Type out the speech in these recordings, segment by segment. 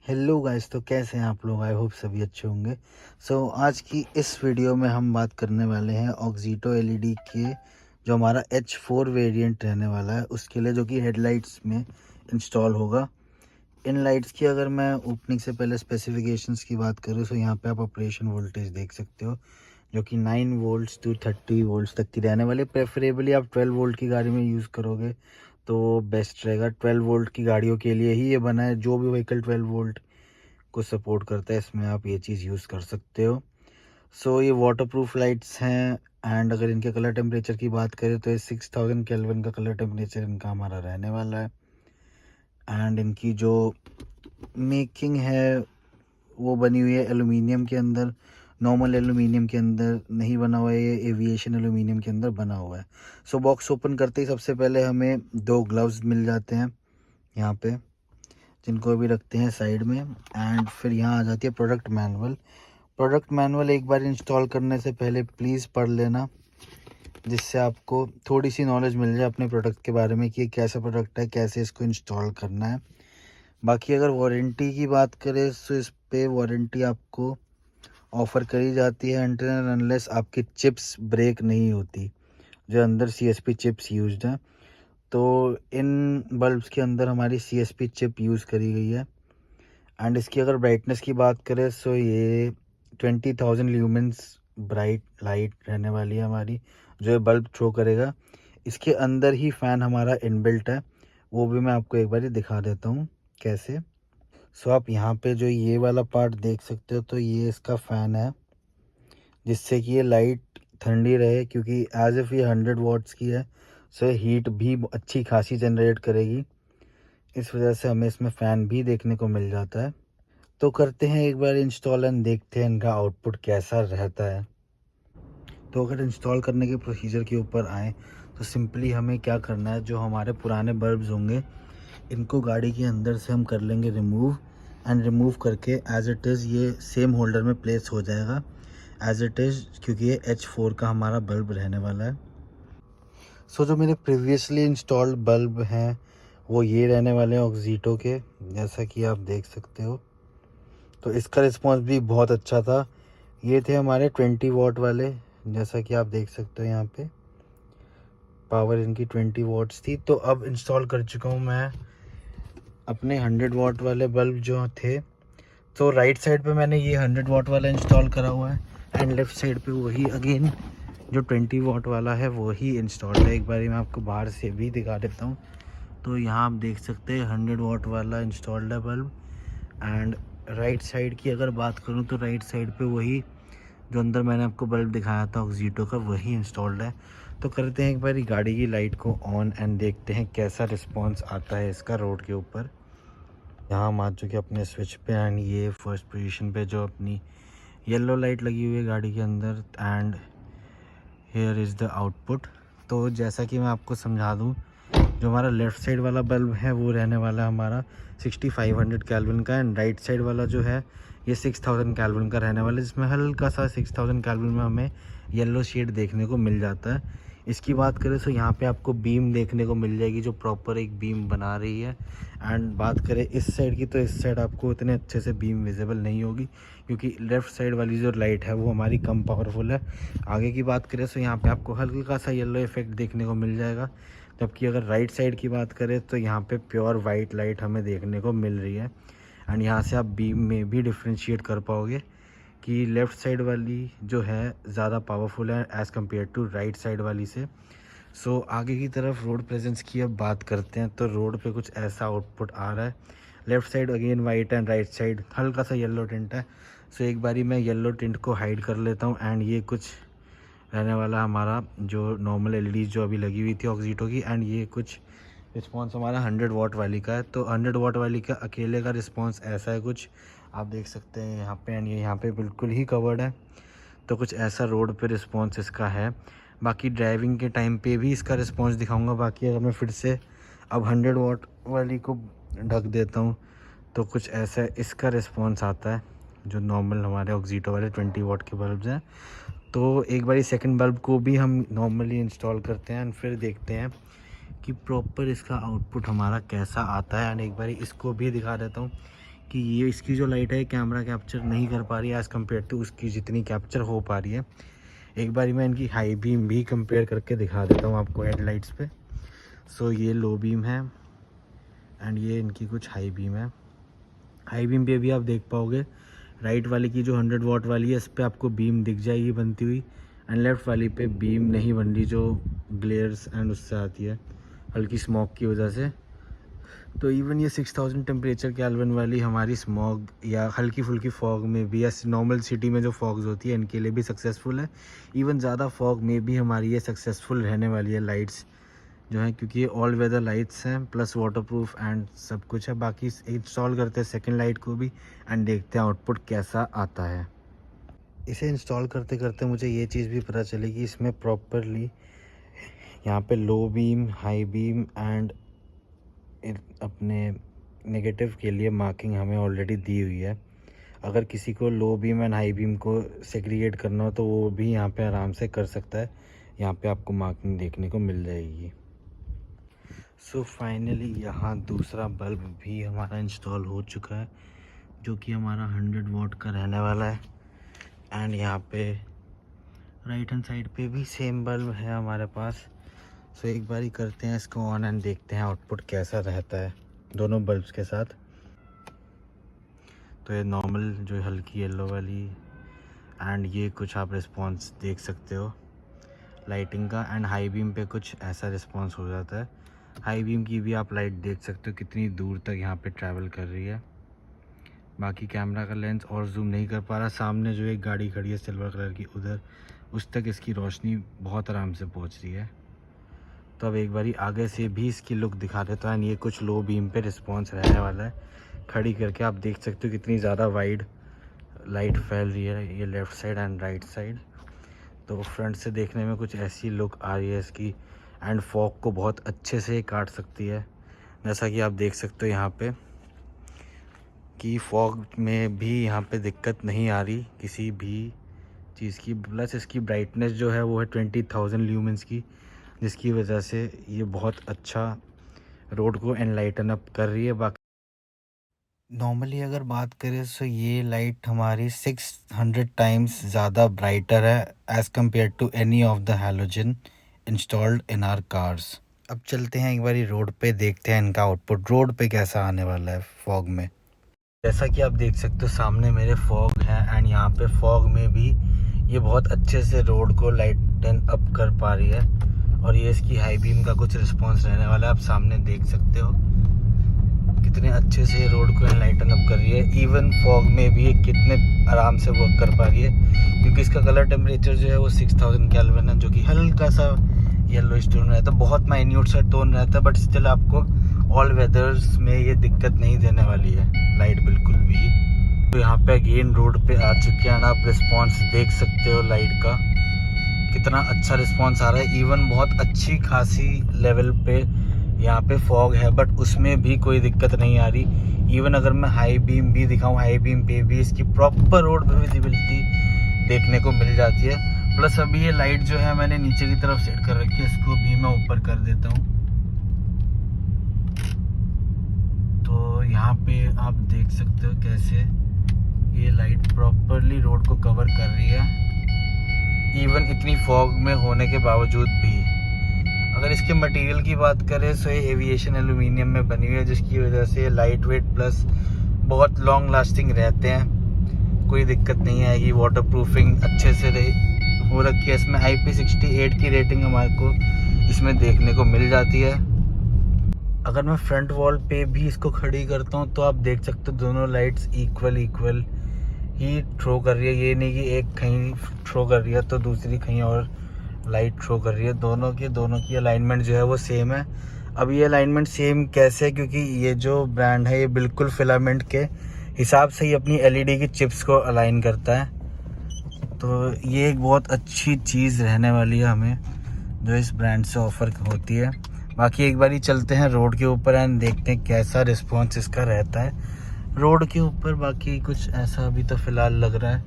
Hello guys, तो कैसे हैं आप लोग। आई होप सभी अच्छे होंगे। आज की इस वीडियो में हम बात करने वाले हैं ऑक्सीटो एलईडी के जो हमारा H4 वेरिएंट रहने वाला है उसके लिए, जो कि हेडलाइट्स में इंस्टॉल होगा। इन लाइट्स की अगर मैं ओपनिंग से पहले स्पेसिफिकेशंस की बात करूँ तो यहाँ पे आप ऑपरेशन वोल्टेज देख सकते हो, जो कि 9 वोल्ट्स टू 30 वोल्ट्स तक की रहने वाली। प्रेफरेबली आप 12 वोल्ट की गाड़ी में यूज़ करोगे तो बेस्ट रहेगा। 12 वोल्ट की गाड़ियों के लिए ही ये बना है। जो भी व्हीकल 12 वोल्ट को सपोर्ट करता है इसमें आप ये चीज़ यूज़ कर सकते हो। ये वाटरप्रूफ लाइट्स हैं। एंड अगर इनके कलर टेम्परेचर की बात करें तो ये 6000 केल्विन का कलर टेम्परेचर इनका हमारा रहने वाला है। एंड इनकी जो मेकिंग है वो बनी हुई है एलुमिनियम के अंदर। नॉर्मल एलुमिनियम के अंदर नहीं बना हुआ है, ये एविएशन एलुमिनियम के अंदर बना हुआ है। बॉक्स ओपन करते ही सबसे पहले हमें 2 ग्लव्स मिल जाते हैं यहाँ पे, जिनको भी रखते हैं साइड में। एंड फिर यहाँ आ जाती है प्रोडक्ट मैनुअल। प्रोडक्ट मैनुअल एक बार इंस्टॉल करने से पहले प्लीज़ पढ़ लेना, जिससे आपको थोड़ी सी नॉलेज मिल जाए अपने प्रोडक्ट के बारे में कि ये कैसा प्रोडक्ट है, कैसे इसको इंस्टॉल करना है। बाकी अगर वारंटी की बात करें तो इस पे वारंटी आपको ऑफ़र करी जाती है अनटिल एंड अनलेस आपकी चिप्स ब्रेक नहीं होती, जो अंदर CSP चिप्स यूज्ड हैं। तो इन बल्ब्स के अंदर हमारी CSP चिप यूज़ करी गई है। एंड इसकी अगर ब्राइटनेस की बात करें तो ये 20,000 ल्यूमेंस ब्राइट लाइट रहने वाली है हमारी, जो ये बल्ब थ्रो करेगा। इसके अंदर ही फ़ैन हमारा इनबिल्ट है, वो भी मैं आपको एक बार दिखा देता हूँ कैसे। आप यहाँ पे जो ये वाला पार्ट देख सकते हो, तो ये इसका फ़ैन है, जिससे कि ये लाइट ठंडी रहे, क्योंकि एज इफ़ ये 100 वाट्स की है। हीट भी अच्छी खासी जनरेट करेगी, इस वजह से हमें इसमें फ़ैन भी देखने को मिल जाता है। तो करते हैं एक बार इंस्टॉल एंड देखते हैं इनका आउटपुट कैसा रहता है। तो अगर इंस्टॉल करने के प्रोसीजर के ऊपर आएँ तो सिंपली हमें क्या करना है, जो हमारे पुराने बल्ब्स होंगे इनको गाड़ी के अंदर से हम कर लेंगे रिमूव। एंड रिमूव करके एज इट इज़ ये सेम होल्डर में प्लेस हो जाएगा एज इट इज़, क्योंकि ये H4 का हमारा बल्ब रहने वाला है। जो मेरे प्रीवियसली इंस्टॉल्ड बल्ब हैं वो ये रहने वाले हैं ऑक्सीटो के, जैसा कि आप देख सकते हो। तो इसका रिस्पॉन्स भी बहुत अच्छा था। ये थे हमारे 20 वाट वाले, जैसा कि आप देख सकते हो यहाँ पे पावर इनकी 20 वाट्स थी। तो अब इंस्टॉल कर चुका हूँ मैं अपने 100 वाट वाले बल्ब जो थे। तो राइट साइड पे मैंने ये 100 वाट वाला इंस्टॉल करा हुआ है एंड लेफ़्ट साइड पे वही अगेन जो 20 वाट वाला है वही इंस्टॉल्ड है। एक बार मैं आपको बाहर से भी दिखा देता हूँ। तो यहाँ आप देख सकते हैं 100 वाट वाला इंस्टॉल्ड है बल्ब। एंड राइट साइड की अगर बात करूँ तो राइट साइड पे वही जो अंदर मैंने आपको बल्ब दिखाया था ऑक्सीटो का, वही इंस्टॉल्ड है। तो करते हैं एक बार गाड़ी की लाइट को ऑन एंड देखते हैं कैसा रिस्पांस आता है इसका रोड के ऊपर। यहाँ हम आ चुके अपने स्विच पे एंड ये फर्स्ट पोजीशन पे जो अपनी येलो लाइट लगी हुई है गाड़ी के अंदर। And here is the output. तो जैसा कि मैं आपको समझा दूँ, जो हमारा लेफ़्ट साइड वाला बल्ब है वो रहने वाला है हमारा 6500 केल्विन का। एंड राइट साइड वाला जो है ये 6000 केल्विन का रहने वाला है, जिसमें हल्का सा 6000 केल्विन में हमें येलो शेड देखने को मिल जाता है। इसकी बात करें तो यहाँ पे आपको बीम देखने को मिल जाएगी, जो प्रॉपर एक बीम बना रही है। एंड बात करें इस साइड की, तो इस साइड आपको इतने अच्छे से बीम विजिबल नहीं होगी, क्योंकि लेफ़्ट साइड वाली जो लाइट है वो हमारी कम पावरफुल है। आगे की बात करें तो यहाँ पे आपको हल्का सा येलो इफेक्ट देखने को मिल जाएगा। जबकि अगर राइट साइड की बात करें तो यहाँ पे प्योर वाइट लाइट हमें देखने को मिल रही है। एंड यहाँ से आप बीम में भी डिफ्रेंशिएट कर पाओगे कि लेफ़्ट साइड वाली जो है ज़्यादा पावरफुल है as compare to right side वाली से। आगे की तरफ रोड प्रेजेंस की अब बात करते हैं। तो रोड पे कुछ ऐसा आउटपुट आ रहा है। Left side again white and right side हल्का सा येलो टिंट है। एक बारी मैं येलो टिंट को हाइड कर लेता हूँ। एंड ये कुछ रहने वाला हमारा जो नॉर्मल एलईडीज़ जो अभी लगी हुई थी ऑक्सीटो की। एंड ये कुछ रिस्पॉन्स हमारा 100 वाट वाली का है। तो 100 वाट वाली का अकेले का रिस्पॉन्स ऐसा है कुछ, आप देख सकते हैं यहाँ पे। एंड ये यहाँ पे बिल्कुल ही कवर्ड है। तो कुछ ऐसा रोड पे रिस्पॉन्स इसका है। बाकी ड्राइविंग के टाइम पे भी इसका रिस्पॉन्स दिखाऊंगा। बाकी अगर मैं फिर से अब 100 वाट वाली को ढक देता हूँ तो कुछ ऐसा इसका रिस्पॉन्स आता है, जो नॉर्मल हमारे ऑक्सीटो वाले 20 वाट के बल्ब्स हैं। तो एक बारी सेकंड बल्ब को भी हम नॉर्मली इंस्टॉल करते हैं एंड फिर देखते हैं कि प्रॉपर इसका आउटपुट हमारा कैसा आता है। एंड एक बारी इसको भी दिखा देता हूँ कि ये इसकी जो लाइट है कैमरा कैप्चर नहीं कर पा रही है एज़ कम्पेयर टू उसकी जितनी कैप्चर हो पा रही है। एक बारी मैं इनकी हाई बीम भी कंपेयर करके दिखा देता हूँ आपको हेडलाइट्स पे। सो ये लो बीम है एंड ये इनकी कुछ हाई बीम है। हाई बीम पे भी आप देख पाओगे राइट वाली की जो 100 वाट वाली है इस पर आपको बीम दिख जाएगी बनती हुई, एंड लेफ़्ट वाली पे बीम नहीं बन रही जो ग्लेयर्स एंड उससे आती है हल्की स्मॉग की वजह से। तो इवन ये 6000 टेम्परेचर केल्विन वाली हमारी स्मॉग या हल्की फुल्की फॉग में भी या नॉर्मल सिटी में जो फॉग्स होती है इनके लिए भी सक्सेसफुल है। इवन ज़्यादा फॉग में भी हमारी ये सक्सेसफुल रहने वाली है लाइट्स जो है, क्योंकि ये ऑल वेदर लाइट्स हैं प्लस वाटरप्रूफ एंड सब कुछ है। बाकी इंस्टॉल करते हैं सेकंड लाइट को भी एंड देखते हैं आउटपुट कैसा आता है। इसे इंस्टॉल करते करते मुझे ये चीज़ भी पता चली कि इसमें प्रॉपरली यहाँ पे low beam, high beam and अपने नेगेटिव के लिए मार्किंग हमें ऑलरेडी दी हुई है। अगर किसी को low beam and high beam को सेग्रीगेट करना हो तो वो भी यहाँ पे आराम से कर सकता है। यहाँ पे आपको मार्किंग देखने को मिल जाएगी। सो फाइनली यहाँ दूसरा बल्ब भी हमारा इंस्टॉल हो चुका है जो कि हमारा 100 वाट का रहने वाला है। एंड यहाँ पे राइट हैंड साइड पे भी सेम बल्ब है हमारे पास। सो एक बारी करते हैं इसको ऑन एंड देखते हैं आउटपुट कैसा रहता है दोनों बल्ब्स के साथ। तो ये नॉर्मल जो हल्की येलो वाली एंड ये कुछ आप रिस्पॉन्स देख सकते हो लाइटिंग का, एंड हाई बीम पे कुछ ऐसा रिस्पॉन्स हो जाता है। हाई बीम की भी आप लाइट देख सकते हो कितनी दूर तक यहाँ पे ट्रैवल कर रही है। बाकी कैमरा का लेंस और जूम नहीं कर पा रहा। सामने जो एक गाड़ी खड़ी है सिल्वर कलर की उधर, उस तक इसकी रोशनी बहुत आराम से पहुँच रही है। तो अब एक बारी आगे से भी इसकी लुक दिखा देता है। ये कुछ लो बीम पे रिस्पॉन्स रहने वाला है। खड़ी करके आप देख सकते हो कितनी ज़्यादा वाइड लाइट फैल रही है ये left side and right side. तो फ्रंट से देखने में कुछ ऐसी लुक आ रही है इसकी, एंड फॉग को बहुत अच्छे से काट सकती है। जैसा कि आप देख सकते हो यहाँ पे कि फॉग में भी यहाँ पे दिक्कत नहीं आ रही किसी भी चीज़ की। प्लस इसकी ब्राइटनेस जो है वो है 20,000 ल्यूमेंस की, जिसकी वजह से ये बहुत अच्छा रोड को एनलाइटन अप कर रही है। बाकी नॉर्मली अगर बात करें तो ये लाइट हमारी 600 टाइम्स ज़्यादा ब्राइटर है as compare to any of the halogen installed in our cars. अब चलते हैं एक बारी रोड पे, देखते हैं इनका आउटपुट रोड पे कैसा आने वाला है फॉग में। जैसा कि आप देख सकते हो सामने मेरे फॉग है एंड यहाँ पे फॉग में भी ये बहुत अच्छे से रोड को लाइटन अप कर पा रही है। और ये इसकी हाई बीम का कुछ रिस्पांस रहने वाला है। आप सामने देख सकते हो कितने अच्छे से रोड को एनलाइटन अप कर रही है। इवन फॉग में भी ये कितने आराम से वर्क कर पा रही है, क्योंकि इसका कलर टेम्परेचर जो है वो 6000 केल्विन है, जो कि हल्का सा येलो टोन रहता है, बहुत माइन्यूट सा टोन रहता है, बट स्टिल आपको ऑल वेदर्स में ये दिक्कत नहीं देने वाली है लाइट बिल्कुल भी। तो यहाँ पे अगेन रोड पे आ चुके हैं, आप रिस्पॉन्स देख सकते हो लाइट का कितना अच्छा रिस्पॉन्स आ रहा है। इवन बहुत अच्छी खासी लेवल पे यहाँ पे फॉग है, बट उसमें भी कोई दिक्कत नहीं आ रही। इवन अगर मैं हाई बीम भी दिखाऊं, हाई बीम पे भी इसकी प्रॉपर रोड पे विजिबिलिटी देखने को मिल जाती है। प्लस अभी ये लाइट जो है मैंने नीचे की तरफ सेट कर रखी है, इसको भी मैं ऊपर कर देता हूँ। तो यहाँ पे आप देख सकते हो कैसे ये लाइट प्रॉपरली रोड को कवर कर रही है, इवन इतनी फॉग में होने के बावजूद भी। अगर इसके मटेरियल की बात करें तो ये एविएशन एल्यूमिनियम में बनी हुई है, जिसकी वजह से लाइट वेट प्लस बहुत लॉन्ग लास्टिंग रहते हैं, कोई दिक्कत नहीं आएगी। वाटरप्रूफिंग अच्छे से हो रखी है इसमें। IP68 की रेटिंग हमारे को इसमें देखने को मिल जाती है। अगर मैं फ्रंट वॉल पे भी इसको खड़ी करता हूँ तो आप देख सकते हो दोनों लाइट्स इक्वल ही थ्रो कर रही है। ये नहीं कि एक कहीं थ्रो कर रही है तो दूसरी कहीं और लाइट थ्रो कर रही है। दोनों की अलाइनमेंट जो है वो सेम है। अब ये अलाइनमेंट सेम कैसे, क्योंकि ये जो ब्रांड है ये बिल्कुल फिलामेंट के हिसाब से ही अपनी LED की चिप्स को अलाइन करता है। तो ये एक बहुत अच्छी चीज़ रहने वाली है हमें जो इस ब्रांड से ऑफ़र होती है। बाकी एक बारी चलते हैं रोड के ऊपर एंड देखते हैं कैसा रिस्पॉन्स इसका रहता है रोड के ऊपर। बाकी कुछ ऐसा अभी तो फ़िलहाल लग रहा है,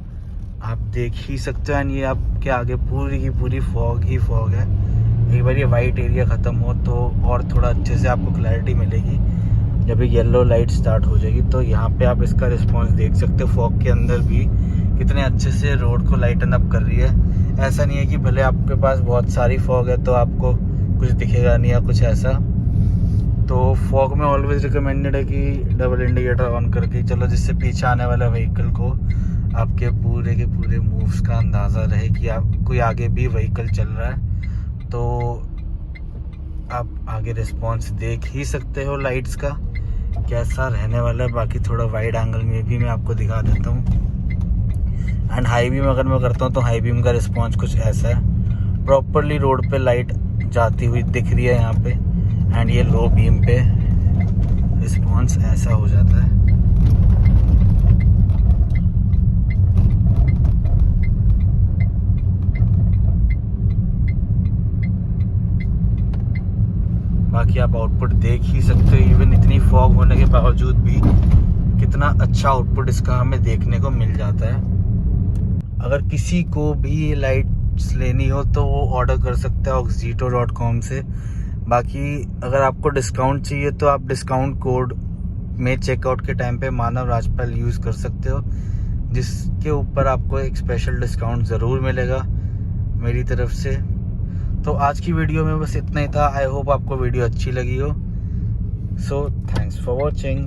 आप देख ही सकते हैं। ये आपके आगे पूरी की पूरी फॉग ही फॉग है। एक बार ये वाइट एरिया ख़त्म हो तो और थोड़ा अच्छे से आपको क्लैरिटी मिलेगी। जब ये येलो लाइट स्टार्ट हो जाएगी तो यहाँ पे आप इसका रिस्पॉन्स देख सकते हो। फॉग के अंदर भी कितने अच्छे से रोड को लाइटन अप कर रही है। ऐसा नहीं है कि भले आपके पास बहुत सारी फॉग है तो आपको कुछ दिखेगा नहीं या कुछ ऐसा। तो फॉग में ऑलवेज रिकमेंडेड है कि डबल इंडिकेटर ऑन करके चलो, जिससे पीछे आने वाले व्हीकल को आपके पूरे के पूरे मूव्स का अंदाज़ा रहे कि आप कोई आगे भी व्हीकल चल रहा है तो आप आगे रिस्पॉन्स देख ही सकते हो लाइट्स का कैसा रहने वाला है। बाकी थोड़ा वाइड एंगल में भी मैं आपको दिखा देता हूँ। एंड हाई बीम अगर मैं करता हूँ तो हाई बीम का रिस्पॉन्स कुछ ऐसा है, प्रॉपरली रोड पे लाइट जाती हुई दिख रही है यहाँ पे। एंड ये लो बीम पे रिस्पॉन्स ऐसा हो जाता है। बाकी आप आउटपुट देख ही सकते हो, इवन इतनी फॉग होने के बावजूद भी कितना अच्छा आउटपुट इसका हमें देखने को मिल जाता है। अगर किसी को भी ये लाइट्स लेनी हो तो वो ऑर्डर कर सकते हैं oxyto.com से। बाकी अगर आपको डिस्काउंट चाहिए तो आप डिस्काउंट कोड में चेकआउट के टाइम पे मानव राजपाल यूज़ कर सकते हो, जिसके ऊपर आपको एक स्पेशल डिस्काउंट ज़रूर मिलेगा मेरी तरफ से। तो आज की वीडियो में बस इतना ही था। आई होप आपको वीडियो अच्छी लगी हो। So thanks for watching.